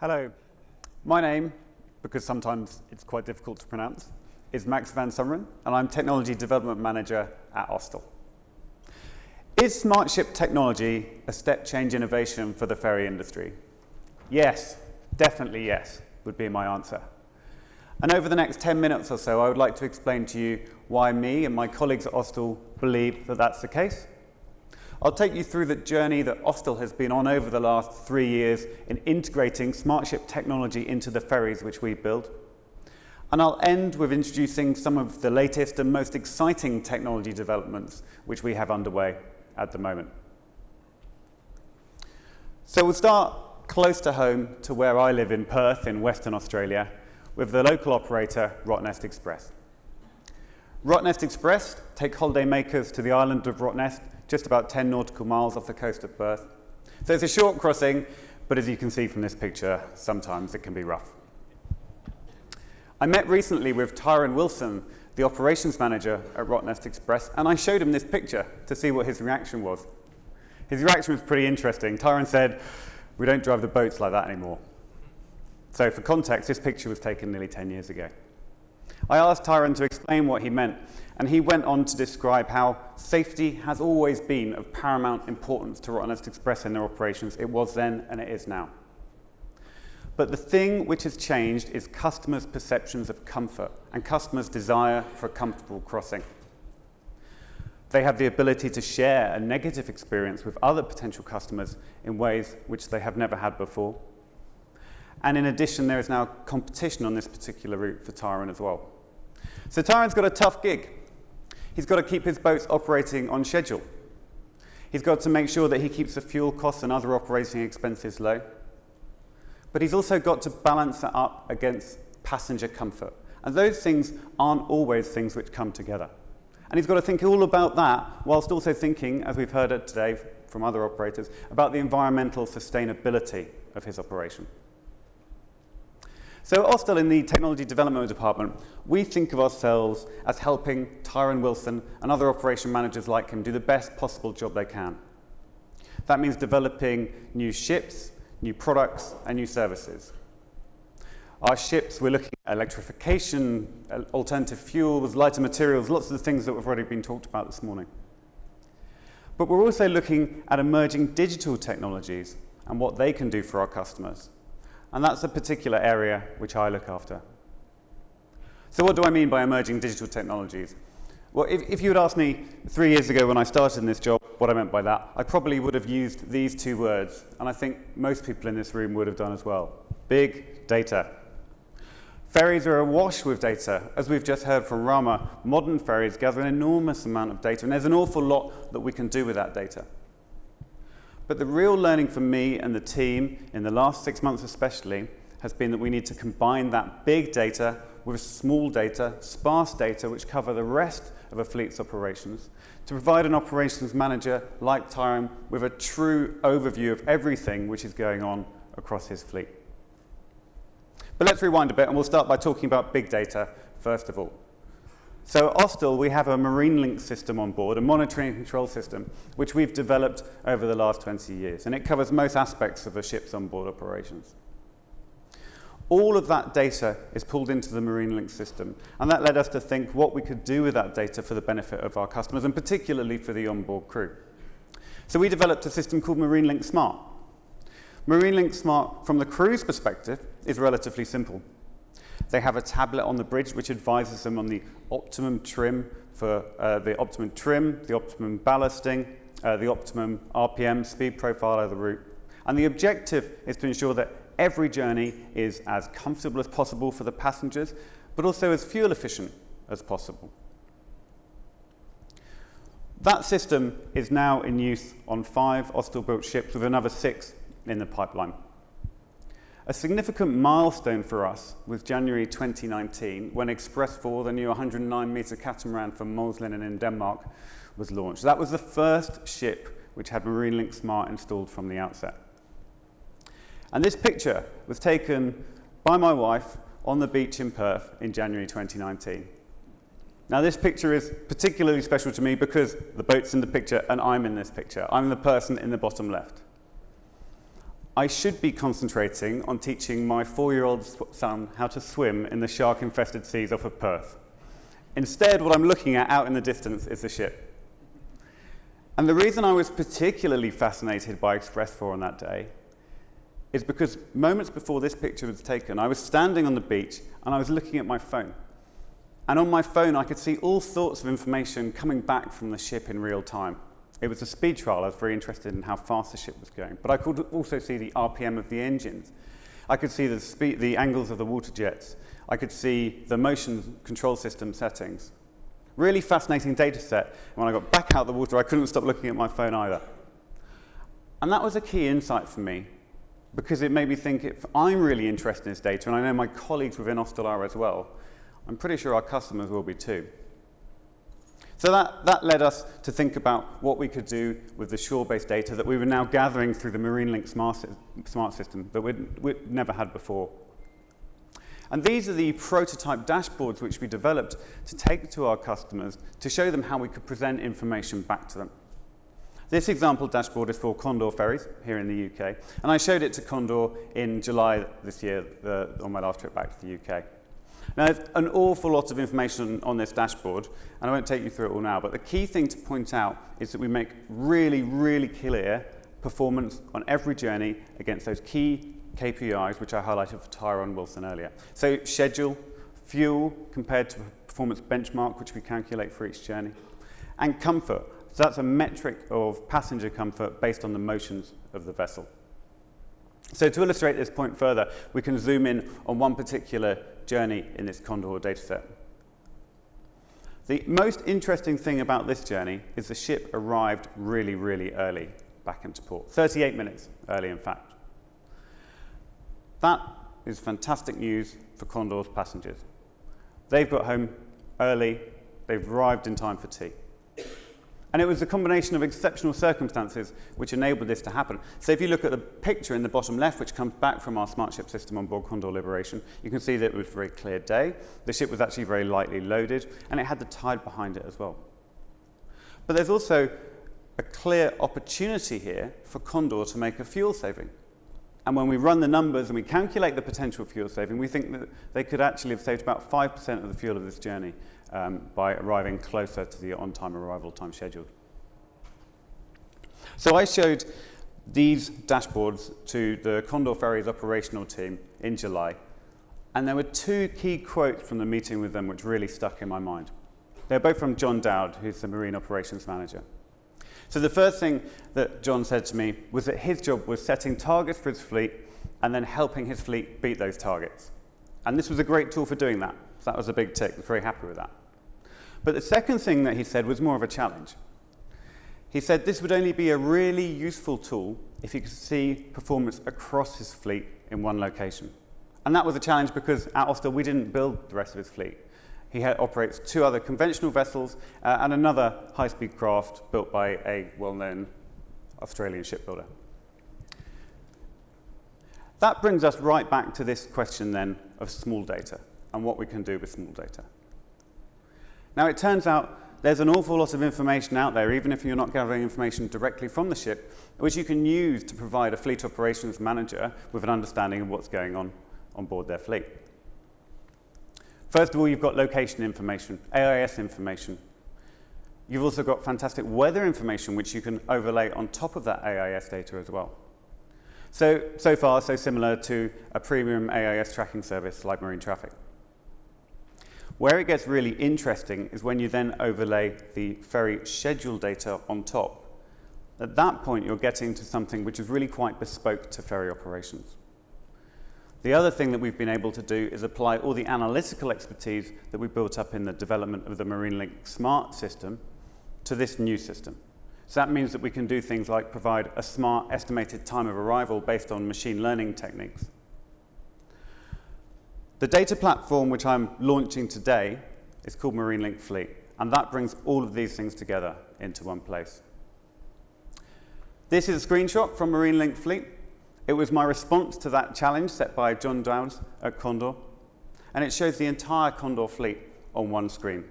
Hello, my name, because sometimes it's quite difficult to pronounce, is Max van Someren, and I'm Technology Development Manager at Austal. Is smart ship technology a step change innovation for the ferry industry? Yes, definitely yes, would be my answer. And over the next 10 minutes or so, I would like to explain to you why me and my colleagues at Austal believe that that's the case. I'll take you through the journey that Austal has been on over the last 3 years in integrating smart ship technology into the ferries which we build. And I'll end with introducing some of the latest and most exciting technology developments which we have underway at the moment. So we'll start close to home to where I live in Perth in Western Australia with the local operator Rottnest Express. Rottnest Express take holiday makers to the island of Rottnest, just about 10 nautical miles off the coast of Perth. So it's a short crossing, but as you can see from this picture, sometimes it can be rough. I met recently with Tyron Wilson, the operations manager at Rottnest Express, and I showed him this picture to see what his reaction was. His reaction was pretty interesting. Tyron said, "We don't drive the boats like that anymore." So for context, this picture was taken nearly 10 years ago. I asked Tyron to explain what he meant, and he went on to describe how safety has always been of paramount importance to Rottnest Express in their operations. It was then and it is now. But the thing which has changed is customers' perceptions of comfort and customers' desire for a comfortable crossing. They have the ability to share a negative experience with other potential customers in ways which they have never had before. And in addition, there is now competition on this particular route for Tyron as well. So Tyron's got a tough gig. He's got to keep his boats operating on schedule. He's got to make sure that he keeps the fuel costs and other operating expenses low. But he's also got to balance that up against passenger comfort. And those things aren't always things which come together. And he's got to think all about that, whilst also thinking, as we've heard it today from other operators, about the environmental sustainability of his operation. So Austal, in the Technology Development Department, we think of ourselves as helping Tyron Wilson and other operation managers like him do the best possible job they can. That means developing new ships, new products, and new services. Our ships, we're looking at electrification, alternative fuels, lighter materials, lots of the things that have already been talked about this morning. But we're also looking at emerging digital technologies and what they can do for our customers. And that's a particular area which I look after. So what do I mean by emerging digital technologies? Well, if you had asked me 3 years ago when I started in this job what I meant by that, I probably would have used these two words, and I think most people in this room would have done as well. Big data. Ferries are awash with data. As we've just heard from Rama, modern ferries gather an enormous amount of data, and there's an awful lot that we can do with that data. But the real learning for me and the team, in the last 6 months especially, has been that we need to combine that big data with small data, sparse data, which cover the rest of a fleet's operations, to provide an operations manager like Tyron with a true overview of everything which is going on across his fleet. But let's rewind a bit, and we'll start by talking about big data first of all. So at Austal, we have a MARINELINK system on board, a monitoring and control system, which we've developed over the last 20 years, and it covers most aspects of a ship's onboard operations. All of that data is pulled into the MARINELINK system, and that led us to think what we could do with that data for the benefit of our customers, and particularly for the onboard crew. So we developed a system called MARINELINK-Smart. MARINELINK-Smart, from the crew's perspective, is relatively simple. They have a tablet on the bridge which advises them on the optimum trim the optimum ballasting, the optimum RPM, speed profile of the route. And the objective is to ensure that every journey is as comfortable as possible for the passengers, but also as fuel efficient as possible. That system is now in use on 5 Austal-built ships with another 6 in the pipeline. A significant milestone for us was January 2019 when Express 4, the new 109-metre catamaran from Molslinen in Denmark, was launched. That was the first ship which had MARINELINK-Smart installed from the outset. And this picture was taken by my wife on the beach in Perth in January 2019. Now this picture is particularly special to me because the boat's in the picture and I'm in this picture. I'm the person in the bottom left. I should be concentrating on teaching my 4-year-old son how to swim in the shark-infested seas off of Perth. Instead, what I'm looking at out in the distance is the ship. And the reason I was particularly fascinated by Express 4 on that day is because moments before this picture was taken, I was standing on the beach and I was looking at my phone. And on my phone, I could see all sorts of information coming back from the ship in real time. It was a speed trial. I was very interested in how fast the ship was going. But I could also see the RPM of the engines. I could see the angles of the water jets. I could see the motion control system settings. Really fascinating data set. And when I got back out of the water, I couldn't stop looking at my phone either. And that was a key insight for me, because it made me think, if I'm really interested in this data, and I know my colleagues within Austal are as well, I'm pretty sure our customers will be too. So that led us to think about what we could do with the shore-based data that we were now gathering through the MARINELINK-Smart system that we'd never had before. And these are the prototype dashboards which we developed to take to our customers to show them how we could present information back to them. This example dashboard is for Condor ferries here in the UK, and I showed it to Condor in July this year on my last trip back to the UK. Now, there's an awful lot of information on this dashboard, and I won't take you through it all now, but the key thing to point out is that we make really, really clear performance on every journey against those key KPIs, which I highlighted for Tyrone Wilson earlier. So schedule, fuel compared to performance benchmark, which we calculate for each journey, and comfort. So that's a metric of passenger comfort based on the motions of the vessel. So to illustrate this point further, we can zoom in on one particular journey in this Condor dataset. The most interesting thing about this journey is the ship arrived really, really early back into port. 38 minutes early, in fact. That is fantastic news for Condor's passengers. They've got home early, they've arrived in time for tea. And it was a combination of exceptional circumstances which enabled this to happen. So if you look at the picture in the bottom left, which comes back from our smart ship system on board Condor Liberation, you can see that it was a very clear day. The ship was actually very lightly loaded, and it had the tide behind it as well. But there's also a clear opportunity here for Condor to make a fuel saving. And when we run the numbers and we calculate the potential fuel saving, we think that they could actually have saved about 5% of the fuel of this journey by arriving closer to the on-time arrival time scheduled. So I showed these dashboards to the Condor Ferries operational team in July, and there were two key quotes from the meeting with them which really stuck in my mind. They're both from John Dowd, who's the Marine Operations Manager. So the first thing that John said to me was that his job was setting targets for his fleet and then helping his fleet beat those targets. And this was a great tool for doing that. So that was a big tick. I was very happy with that. But the second thing that he said was more of a challenge. He said this would only be a really useful tool if he could see performance across his fleet in one location. And that was a challenge because at Austal we didn't build the rest of his fleet. He operates 2 other conventional vessels and another high-speed craft built by a well-known Australian shipbuilder. That brings us right back to this question then of small data and what we can do with small data. Now, it turns out there's an awful lot of information out there, even if you're not gathering information directly from the ship, which you can use to provide a fleet operations manager with an understanding of what's going on board their fleet. First of all, you've got location information, AIS information. You've also got fantastic weather information, which you can overlay on top of that AIS data as well. So far, so similar to a premium AIS tracking service like Marine Traffic. Where it gets really interesting is when you then overlay the ferry schedule data on top. At that point, you're getting to something which is really quite bespoke to ferry operations. The other thing that we've been able to do is apply all the analytical expertise that we built up in the development of the MARINELINK-Smart system to this new system. So that means that we can do things like provide a smart estimated time of arrival based on machine learning techniques. The data platform which I'm launching today is called MARINELINK-Fleet, and that brings all of these things together into one place. This is a screenshot from MARINELINK-Fleet. It was my response to that challenge set by John Dowd at Condor, and it shows the entire Condor fleet on one screen.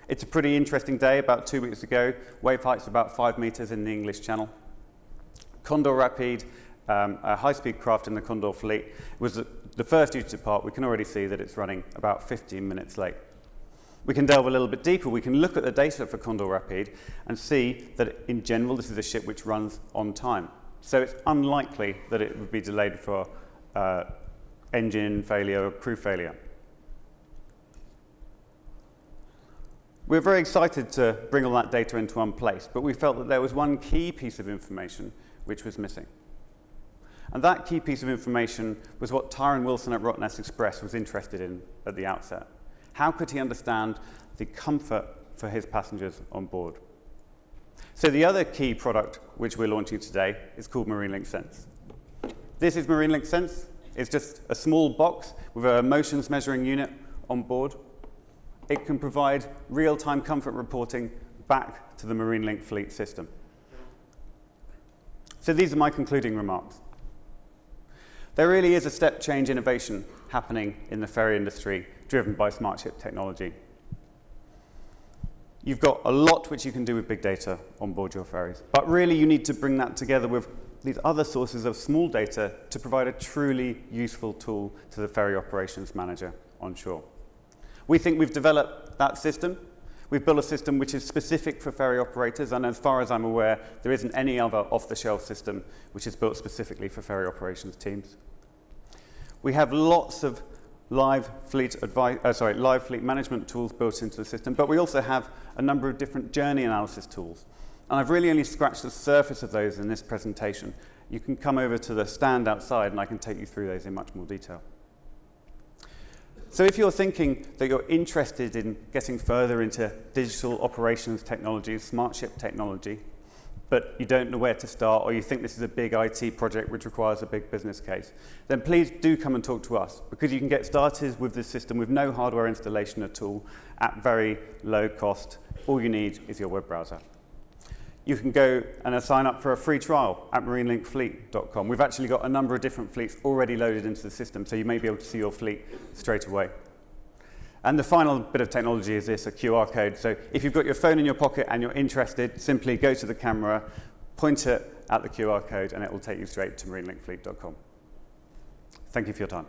It's a pretty interesting day. About 2 weeks ago, wave height's about 5 meters in the English Channel. Condor Rapide a high-speed craft in the Condor fleet. It was the first due to depart. We can already see that it's running about 15 minutes late. We can delve a little bit deeper. We can look at the data for Condor Rapide and see that in general this is a ship which runs on time. So it's unlikely that it would be delayed for engine failure or crew failure. We're very excited to bring all that data into one place, but we felt that there was one key piece of information which was missing. And that key piece of information was what Tyrone Wilson at Rottnest Express was interested in at the outset. How could he understand the comfort for his passengers on board? So the other key product which we're launching today is called MARINELINK Sense. This is MARINELINK Sense. It's just a small box with a motions measuring unit on board. It can provide real-time comfort reporting back to the MARINELINK-Fleet system. So these are my concluding remarks. There really is a step change innovation happening in the ferry industry driven by smart ship technology. You've got a lot which you can do with big data on board your ferries, but really you need to bring that together with these other sources of small data to provide a truly useful tool to the ferry operations manager on shore. We think we've developed that system. We've built a system which is specific for ferry operators, and as far as I'm aware, there isn't any other off-the-shelf system which is built specifically for ferry operations teams. We have lots of live fleet management tools built into the system, but we also have a number of different journey analysis tools. And I've really only scratched the surface of those in this presentation. You can come over to the stand outside and I can take you through those in much more detail. So if you're thinking that you're interested in getting further into digital operations technologies, smart ship technology, but you don't know where to start, or you think this is a big IT project which requires a big business case, then please do come and talk to us, because you can get started with this system with no hardware installation at all at very low cost. All you need is your web browser. You can go and sign up for a free trial at MARINELINK-Fleet.com. We've actually got a number of different fleets already loaded into the system, so you may be able to see your fleet straight away. And the final bit of technology is this, a QR code. So if you've got your phone in your pocket and you're interested, simply go to the camera, point it at the QR code, and it will take you straight to MARINELINK-Fleet.com. Thank you for your time.